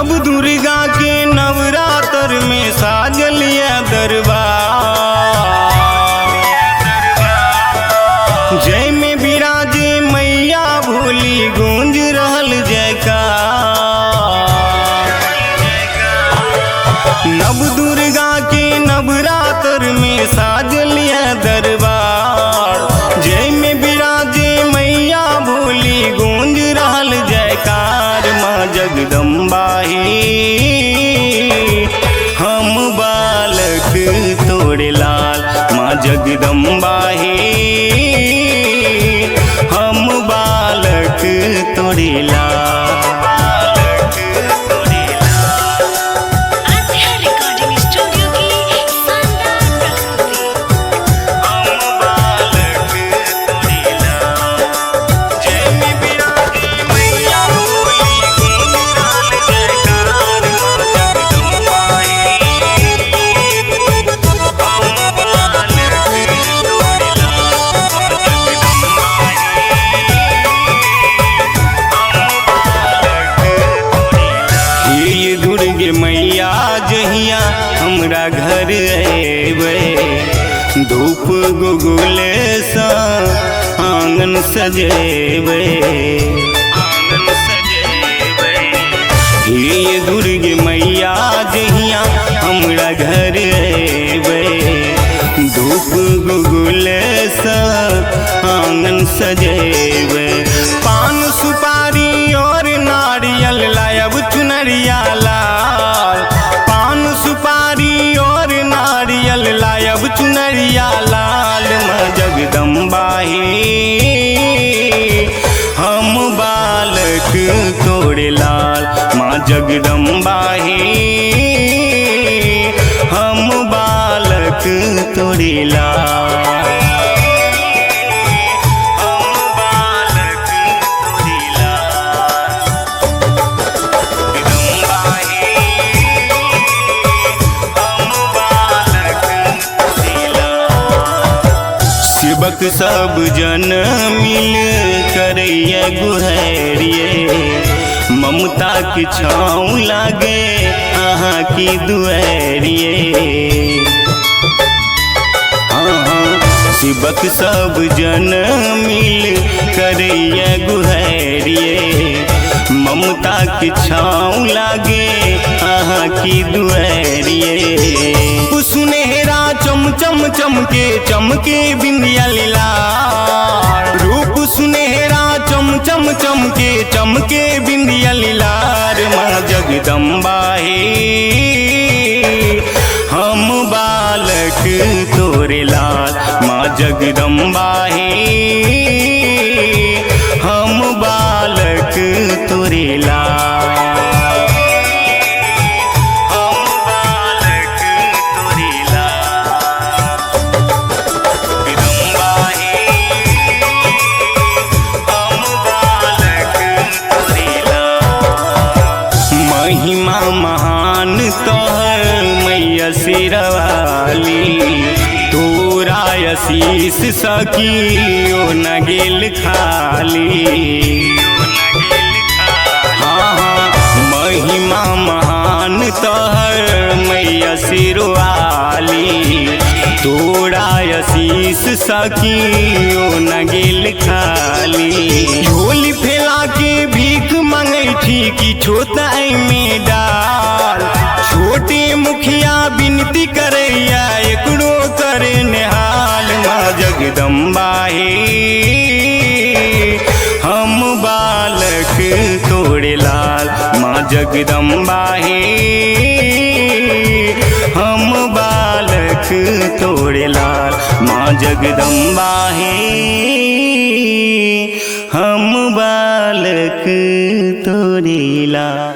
नव दुर्गा के नवरात्र में साजल यह दरबार, जय में विराजे मैया भोली गूंज रहल जयकार। नव दुर्गा के नवरात्र में साजल यह दरबार, जय में विराजे मैया भोली गूंज रहल जयकार। माँ जगदम्बा ही हम बालक तोरे लाल, माँ जगदम्बा ही हम बालक तोरे लाल। मैया जहिया हमरा घर अबे, धूप गुगुल सा आंगन सजेबे। ये दुर्ग मैया जहिया हमरा घर अबे, धूप गुगुल सा आंगन सजेबे। पान सुपारी और नारियल लायब चुनरिया लाल, पान सुपारी और नारियल लायब चुनरिया लाल। माँ जगदम्बा ही हम बालक तोरे लाल, माँ जगदम्बा ही हम बालक तोरे लाल। सेवक सब जन मिल करैया गुहरिए, ममता की छाँव लागे अहाँ की दुआरिए। सेवक सब जन मिल करैया गुहरिए, ममता की छाँव लागे अहाँ की दुआरिए। सुनहरा चम चम चमके चमके बिंदिया लीलार, रूप सुनहरा चम चम चमके चमके बिंदिया लीलार। माँ जगदम्बा ही हम बालक तोरे लाल, माँ जगदम्बा ही हम बालक तोरे लाल। महिमा महान तोहर मैया सिरवाली, तोरा आशीष सखियो न गेल खाली। हाँ महिमा महान तोहर मैया सिरवाली, तोरा आशीष सखियो न गेल खाली। झोली फैला के भीख मांगै थी कि छोटा में डाल, छोटे मुखिया विनती करैया एकरो करे निहाल। माँ जगदम्बा ही हम बालक तोरे लाल, माँ जगदम्बा ही हम बालक तोरे लाल। माँ जगदम्बा ही हम बालक तोरे लाल।